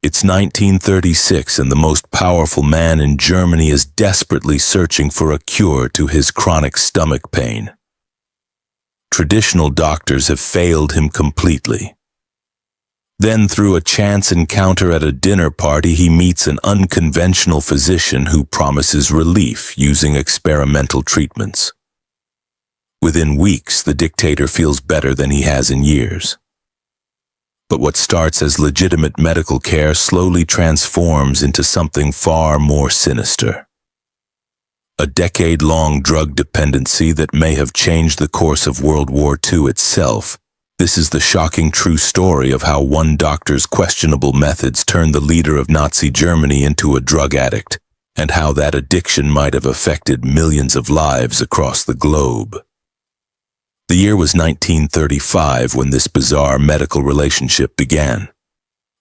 It's 1936 and the most powerful man in Germany is desperately searching for a cure to his chronic stomach pain. Traditional doctors have failed him completely. Then, through a chance encounter at a dinner party, he meets an unconventional physician who promises relief using experimental treatments. Within weeks, the dictator feels better than he has in years. But what starts as legitimate medical care slowly transforms into something far more sinister. A decade-long drug dependency that may have changed the course of World War II itself. This is the shocking true story of how one doctor's questionable methods turned the leader of Nazi Germany into a drug addict, and how that addiction might have affected millions of lives across the globe. The year was 1935 when this bizarre medical relationship began.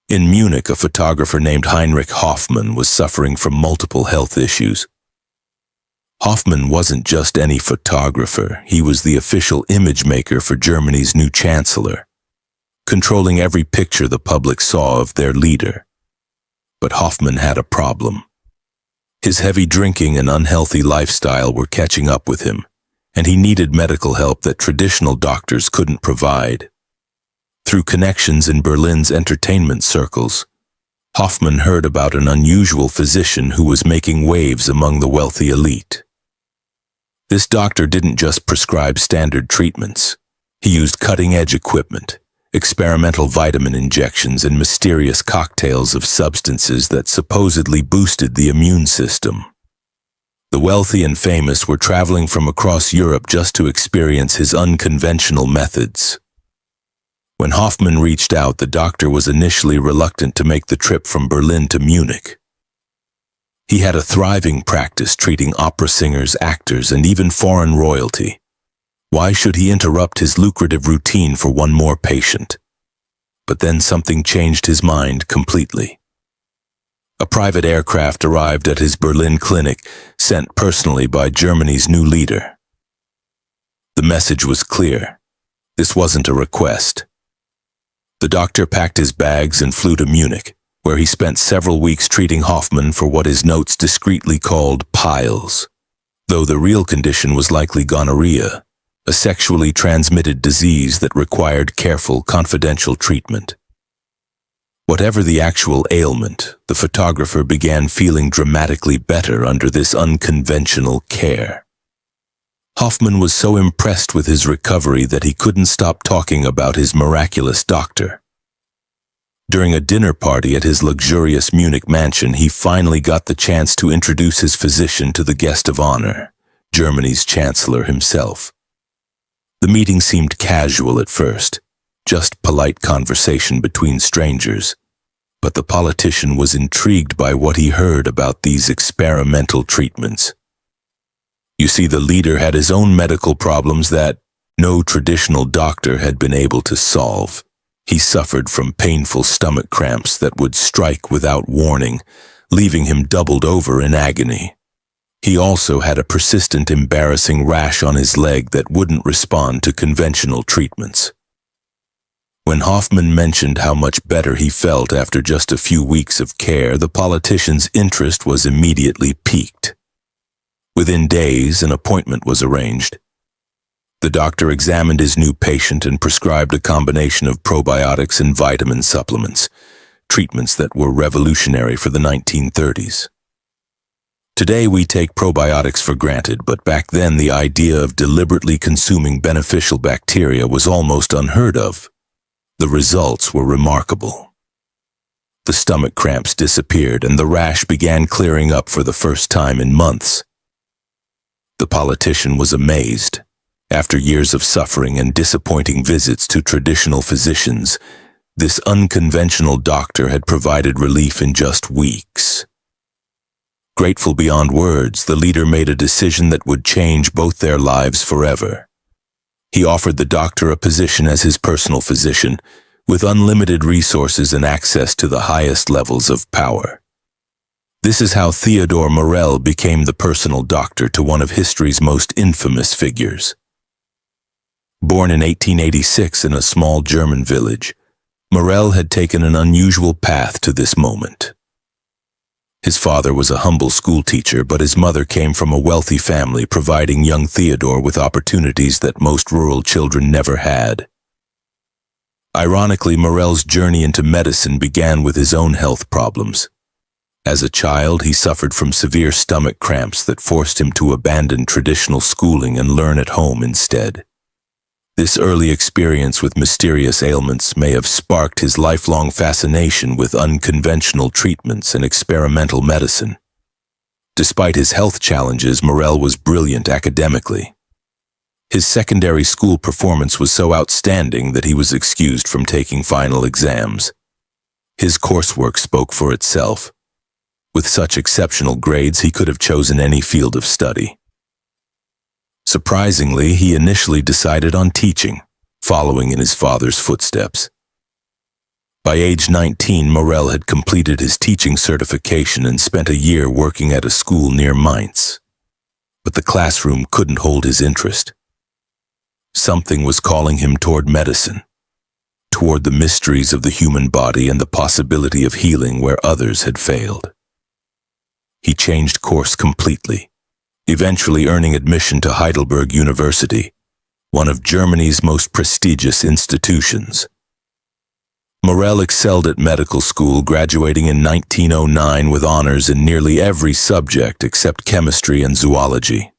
In Munich, a photographer named Heinrich Hoffmann was suffering from multiple health issues. Hoffmann wasn't just any photographer, he was the official image maker for Germany's new chancellor, controlling every picture the public saw of their leader. But Hoffmann had a problem. His heavy drinking and unhealthy lifestyle were catching up with him, and he needed medical help that traditional doctors couldn't provide. Through connections in Berlin's entertainment circles, Hoffmann heard about an unusual physician who was making waves among the wealthy elite. This doctor didn't just prescribe standard treatments. He used cutting-edge equipment, experimental vitamin injections, and mysterious cocktails of substances that supposedly boosted the immune system. The wealthy and famous were traveling from across Europe just to experience his unconventional methods. When Hoffmann reached out, the doctor was initially reluctant to make the trip from Berlin to Munich. He had a thriving practice treating opera singers, actors, and even foreign royalty. Why should he interrupt his lucrative routine for one more patient? But then something changed his mind completely. A private aircraft arrived at his Berlin clinic, sent personally by Germany's new leader. The message was clear. This wasn't a request. The doctor packed his bags and flew to Munich, where he spent several weeks treating Hoffmann for what his notes discreetly called piles, though the real condition was likely gonorrhea, a sexually transmitted disease that required careful, confidential treatment. Whatever the actual ailment, the photographer began feeling dramatically better under this unconventional care. Hoffmann was so impressed with his recovery that he couldn't stop talking about his miraculous doctor. During a dinner party at his luxurious Munich mansion, he finally got the chance to introduce his physician to the guest of honor, Germany's chancellor himself. The meeting seemed casual at first, just polite conversation between strangers, but the politician was intrigued by what he heard about these experimental treatments. You see, the leader had his own medical problems that no traditional doctor had been able to solve. He suffered from painful stomach cramps that would strike without warning, leaving him doubled over in agony. He also had a persistent, embarrassing rash on his leg that wouldn't respond to conventional treatments. When Hoffmann mentioned how much better he felt after just a few weeks of care, the politician's interest was immediately piqued. Within days, an appointment was arranged. The doctor examined his new patient and prescribed a combination of probiotics and vitamin supplements, treatments that were revolutionary for the 1930s. Today we take probiotics for granted, but back then the idea of deliberately consuming beneficial bacteria was almost unheard of. The results were remarkable. The stomach cramps disappeared and the rash began clearing up for the first time in months. The politician was amazed. After years of suffering and disappointing visits to traditional physicians, this unconventional doctor had provided relief in just weeks. Grateful beyond words, the leader made a decision that would change both their lives forever. He offered the doctor a position as his personal physician, with unlimited resources and access to the highest levels of power. This is how Theodor Morell became the personal doctor to one of history's most infamous figures. Born in 1886 in a small German village, Morell had taken an unusual path to this moment. His father was a humble schoolteacher, but his mother came from a wealthy family, providing young Theodor with opportunities that most rural children never had. Ironically, Morell's journey into medicine began with his own health problems. As a child, he suffered from severe stomach cramps that forced him to abandon traditional schooling and learn at home instead. This early experience with mysterious ailments may have sparked his lifelong fascination with unconventional treatments and experimental medicine. Despite his health challenges, Morell was brilliant academically. His secondary school performance was so outstanding that he was excused from taking final exams. His coursework spoke for itself. With such exceptional grades, he could have chosen any field of study. Surprisingly, he initially decided on teaching, following in his father's footsteps. By age 19, Morell had completed his teaching certification and spent a year working at a school near Mainz. But the classroom couldn't hold his interest. Something was calling him toward medicine, toward the mysteries of the human body and the possibility of healing where others had failed. He changed course completely, eventually earning admission to Heidelberg University, one of Germany's most prestigious institutions. Morell excelled at medical school, graduating in 1909 with honors in nearly every subject except chemistry and zoology.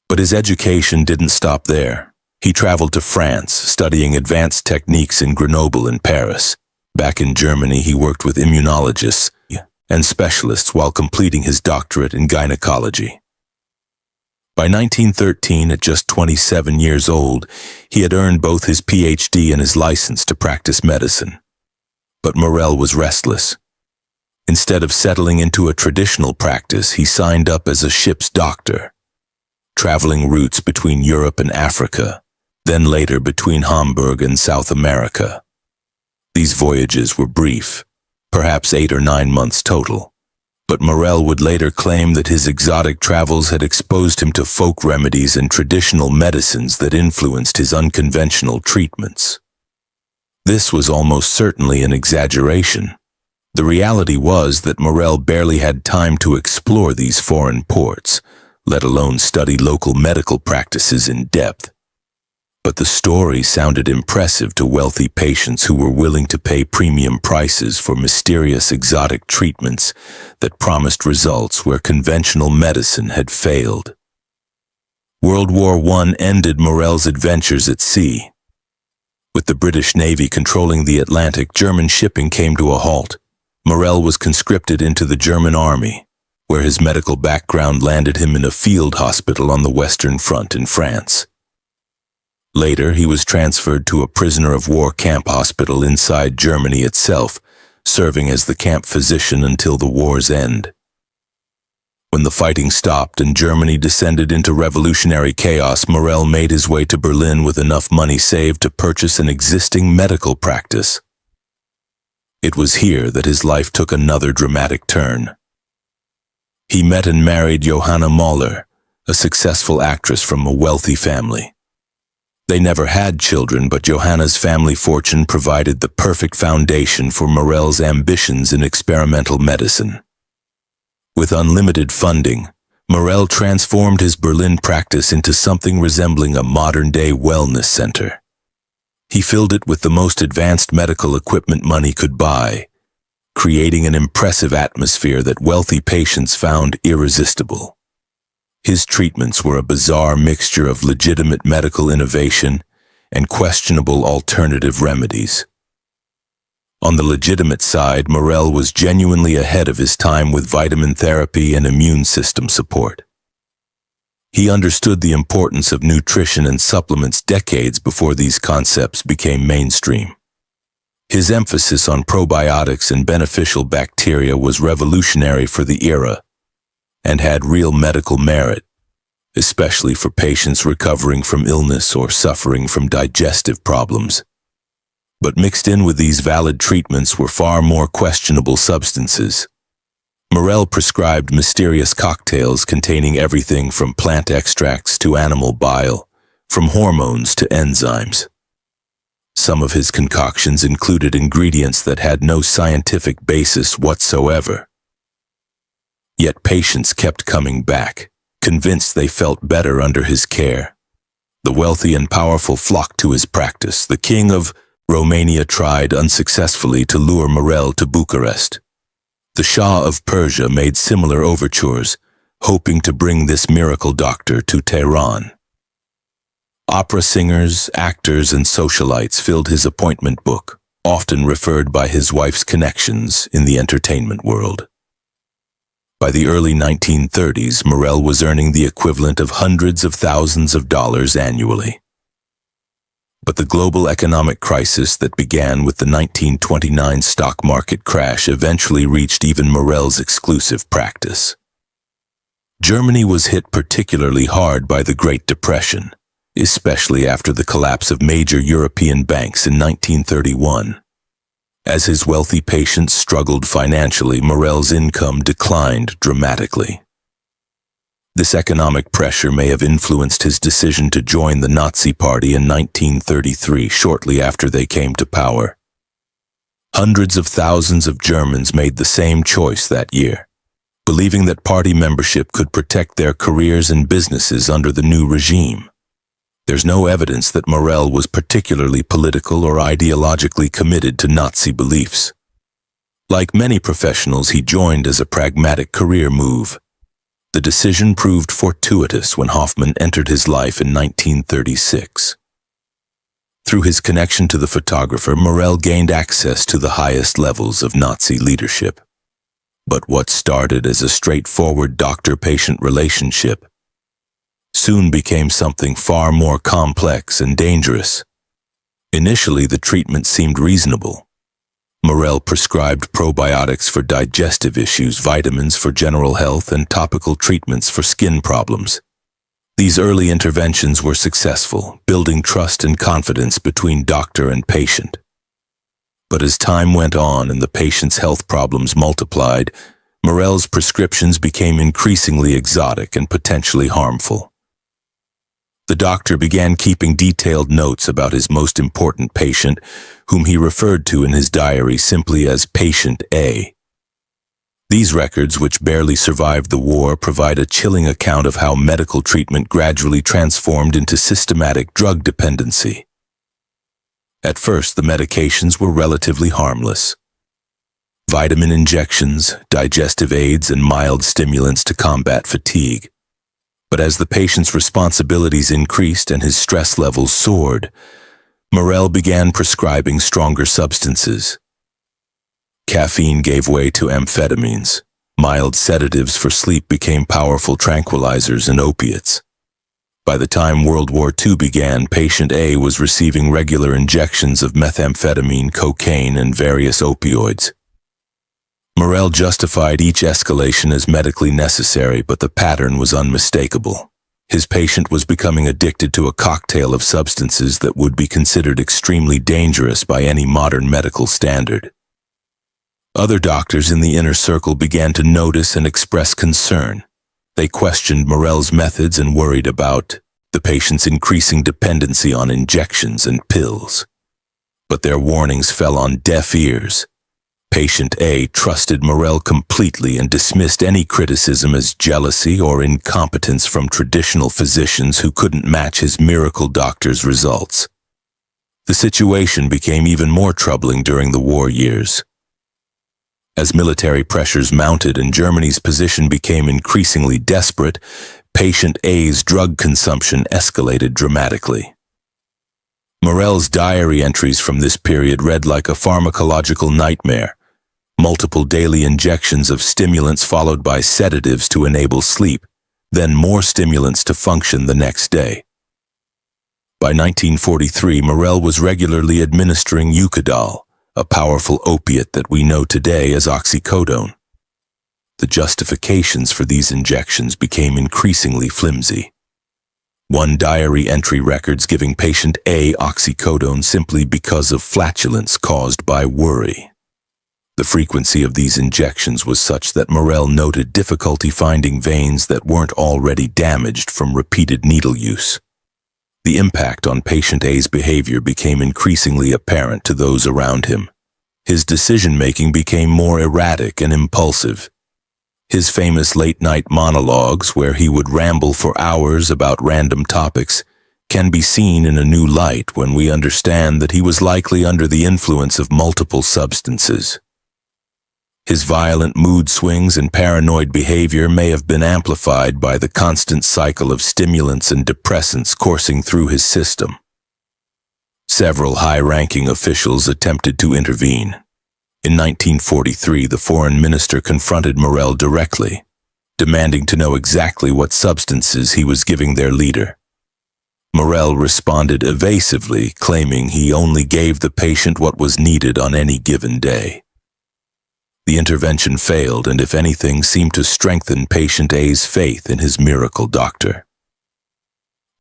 But his education didn't stop there. He traveled to France, studying advanced techniques in Grenoble and Paris. Back in Germany, he worked with immunologists and specialists while completing his doctorate in gynecology. By 1913, at just 27 years old, he had earned both his PhD and his license to practice medicine. But Morell was restless. Instead of settling into a traditional practice, he signed up as a ship's doctor, traveling routes between Europe and Africa, then later between Hamburg and South America. These voyages were brief, perhaps 8 or 9 months total. But Morell would later claim that his exotic travels had exposed him to folk remedies and traditional medicines that influenced his unconventional treatments. This was almost certainly an exaggeration. The reality was that Morell barely had time to explore these foreign ports, let alone study local medical practices in depth. But the story sounded impressive to wealthy patients who were willing to pay premium prices for mysterious exotic treatments that promised results where conventional medicine had failed. World War I ended Morell's adventures at sea. With the British Navy controlling the Atlantic, German shipping came to a halt. Morell was conscripted into the German army, where his medical background landed him in a field hospital on the Western Front in France. Later, he was transferred to a prisoner of war camp hospital inside Germany itself, serving as the camp physician until the war's end. When the fighting stopped and Germany descended into revolutionary chaos, Morell made his way to Berlin with enough money saved to purchase an existing medical practice. It was here that his life took another dramatic turn. He met and married Johanna Mahler, a successful actress from a wealthy family. They never had children, but Johanna's family fortune provided the perfect foundation for Morell's ambitions in experimental medicine. With unlimited funding, Morell transformed his Berlin practice into something resembling a modern-day wellness center. He filled it with the most advanced medical equipment money could buy, creating an impressive atmosphere that wealthy patients found irresistible. His treatments were a bizarre mixture of legitimate medical innovation and questionable alternative remedies. On the legitimate side, Morell was genuinely ahead of his time with vitamin therapy and immune system support. He understood the importance of nutrition and supplements decades before these concepts became mainstream. His emphasis on probiotics and beneficial bacteria was revolutionary for the era and had real medical merit, especially for patients recovering from illness or suffering from digestive problems. But mixed in with these valid treatments were far more questionable substances. Morell prescribed mysterious cocktails containing everything from plant extracts to animal bile, from hormones to enzymes. Some of his concoctions included ingredients that had no scientific basis whatsoever. Yet patients kept coming back, convinced they felt better under his care. The wealthy and powerful flocked to his practice. The king of Romania tried unsuccessfully to lure Morell to Bucharest. The Shah of Persia made similar overtures, hoping to bring this miracle doctor to Tehran. Opera singers, actors, and socialites filled his appointment book, often referred by his wife's connections in the entertainment world. By the early 1930s, Morell was earning the equivalent of hundreds of thousands of dollars annually. But the global economic crisis that began with the 1929 stock market crash eventually reached even Morell's exclusive practice. Germany was hit particularly hard by the Great Depression, especially after the collapse of major European banks in 1931. As his wealthy patients struggled financially, Morell's income declined dramatically. This economic pressure may have influenced his decision to join the Nazi Party in 1933, shortly after they came to power. Hundreds of thousands of Germans made the same choice that year, believing that party membership could protect their careers and businesses under the new regime. There's no evidence that Morell was particularly political or ideologically committed to Nazi beliefs. Like many professionals, he joined as a pragmatic career move. The decision proved fortuitous when Hoffmann entered his life in 1936. Through his connection to the photographer, Morell gained access to the highest levels of Nazi leadership. But what started as a straightforward doctor-patient relationship soon became something far more complex and dangerous. Initially, the treatment seemed reasonable. Morell prescribed probiotics for digestive issues, vitamins for general health, and topical treatments for skin problems. These early interventions were successful, building trust and confidence between doctor and patient. But as time went on and the patient's health problems multiplied, Morell's prescriptions became increasingly exotic and potentially harmful. The doctor began keeping detailed notes about his most important patient, whom he referred to in his diary simply as Patient A. These records, which barely survived the war, provide a chilling account of how medical treatment gradually transformed into systematic drug dependency. At first, the medications were relatively harmless. Vitamin injections, digestive aids, and mild stimulants to combat fatigue. But as the patient's responsibilities increased and his stress levels soared, Morell began prescribing stronger substances. Caffeine gave way to amphetamines. Mild sedatives for sleep became powerful tranquilizers and opiates. By the time World War II began, Patient A was receiving regular injections of methamphetamine, cocaine, and various opioids. Morell justified each escalation as medically necessary, but the pattern was unmistakable. His patient was becoming addicted to a cocktail of substances that would be considered extremely dangerous by any modern medical standard. Other doctors in the inner circle began to notice and express concern. They questioned Morell's methods and worried about the patient's increasing dependency on injections and pills. But their warnings fell on deaf ears. Patient A trusted Morell completely and dismissed any criticism as jealousy or incompetence from traditional physicians who couldn't match his miracle doctor's results. The situation became even more troubling during the war years. As military pressures mounted and Germany's position became increasingly desperate, Patient A's drug consumption escalated dramatically. Morell's diary entries from this period read like a pharmacological nightmare. Multiple daily injections of stimulants followed by sedatives to enable sleep, then more stimulants to function the next day. By 1943, Morell was regularly administering Eucadal, a powerful opiate that we know today as oxycodone. The justifications for these injections became increasingly flimsy. One diary entry records giving Patient A oxycodone simply because of flatulence caused by worry. The frequency of these injections was such that Morell noted difficulty finding veins that weren't already damaged from repeated needle use. The impact on patient A's behavior became increasingly apparent to those around him. His decision-making became more erratic and impulsive. His famous late-night monologues, where he would ramble for hours about random topics, can be seen in a new light when we understand that he was likely under the influence of multiple substances. His violent mood swings and paranoid behavior may have been amplified by the constant cycle of stimulants and depressants coursing through his system. Several high-ranking officials attempted to intervene. In 1943, the foreign minister confronted Morell directly, demanding to know exactly what substances he was giving their leader. Morell responded evasively, claiming he only gave the patient what was needed on any given day. The intervention failed and, if anything, seemed to strengthen patient A's faith in his miracle doctor.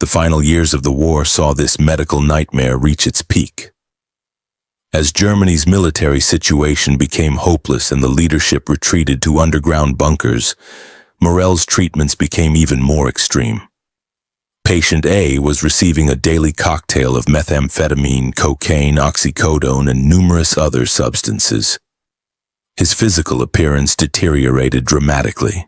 The final years of the war saw this medical nightmare reach its peak. As Germany's military situation became hopeless and the leadership retreated to underground bunkers, Morell's treatments became even more extreme. Patient A was receiving a daily cocktail of methamphetamine, cocaine, oxycodone, and numerous other substances. His physical appearance deteriorated dramatically.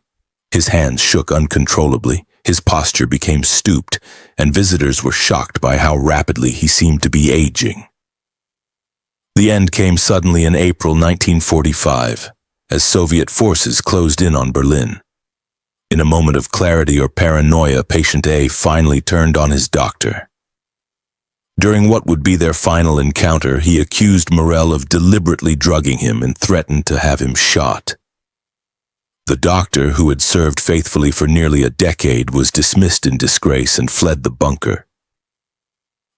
His hands shook uncontrollably, his posture became stooped, and visitors were shocked by how rapidly he seemed to be aging. The end came suddenly in April 1945, as Soviet forces closed in on Berlin. In a moment of clarity or paranoia, patient A finally turned on his doctor. During what would be their final encounter, he accused Morell of deliberately drugging him and threatened to have him shot. The doctor, who had served faithfully for nearly a decade, was dismissed in disgrace and fled the bunker.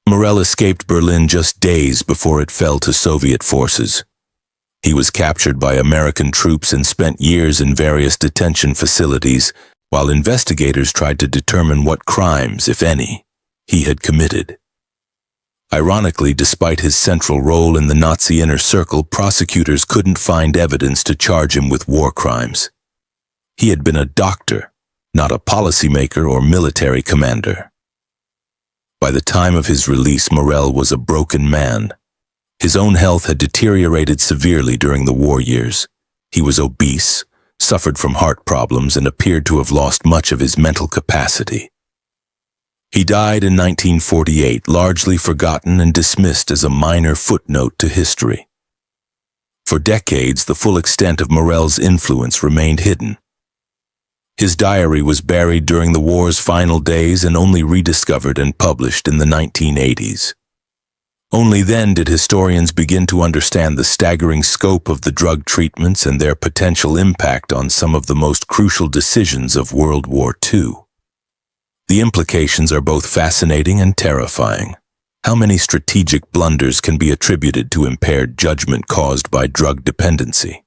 Morell escaped Berlin just days before it fell to Soviet forces. He was captured by American troops and spent years in various detention facilities, while investigators tried to determine what crimes, if any, he had committed. Ironically, despite his central role in the Nazi inner circle, prosecutors couldn't find evidence to charge him with war crimes. He had been a doctor, not a policymaker or military commander. By the time of his release, Morell was a broken man. His own health had deteriorated severely during the war years. He was obese, suffered from heart problems, and appeared to have lost much of his mental capacity. He died in 1948, largely forgotten and dismissed as a minor footnote to history. For decades, the full extent of Morell's influence remained hidden. His diary was buried during the war's final days and only rediscovered and published in the 1980s. Only then did historians begin to understand the staggering scope of the drug treatments and their potential impact on some of the most crucial decisions of World War II. The implications are both fascinating and terrifying. How many strategic blunders can be attributed to impaired judgment caused by drug dependency?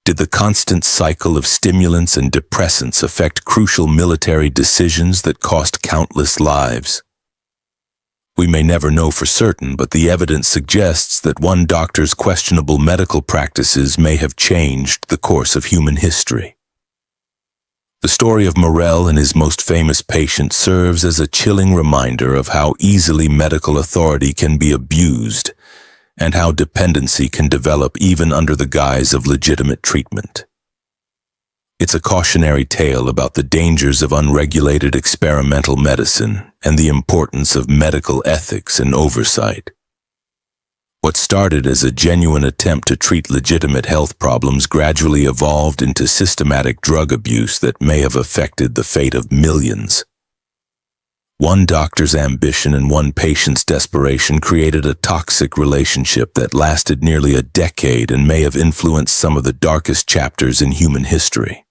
Did the constant cycle of stimulants and depressants affect crucial military decisions that cost countless lives? We may never know for certain, but the evidence suggests that one doctor's questionable medical practices may have changed the course of human history. The story of Morell and his most famous patient serves as a chilling reminder of how easily medical authority can be abused and how dependency can develop even under the guise of legitimate treatment. It's a cautionary tale about the dangers of unregulated experimental medicine and the importance of medical ethics and oversight. What started as a genuine attempt to treat legitimate health problems gradually evolved into systematic drug abuse that may have affected the fate of millions. One doctor's ambition and one patient's desperation created a toxic relationship that lasted nearly a decade and may have influenced some of the darkest chapters in human history.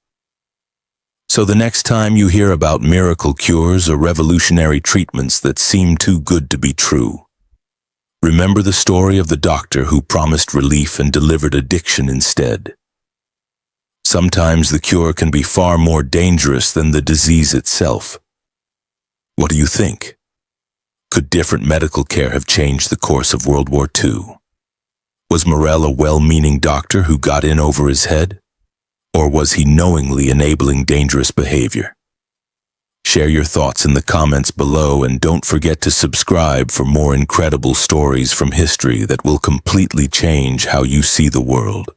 So the next time you hear about miracle cures or revolutionary treatments that seem too good to be true, remember the story of the doctor who promised relief and delivered addiction instead. Sometimes the cure can be far more dangerous than the disease itself. What do you think? Could different medical care have changed the course of World War II? Was Morell a well-meaning doctor who got in over his head? Or was he knowingly enabling dangerous behavior? Share your thoughts in the comments below and don't forget to subscribe for more incredible stories from history that will completely change how you see the world.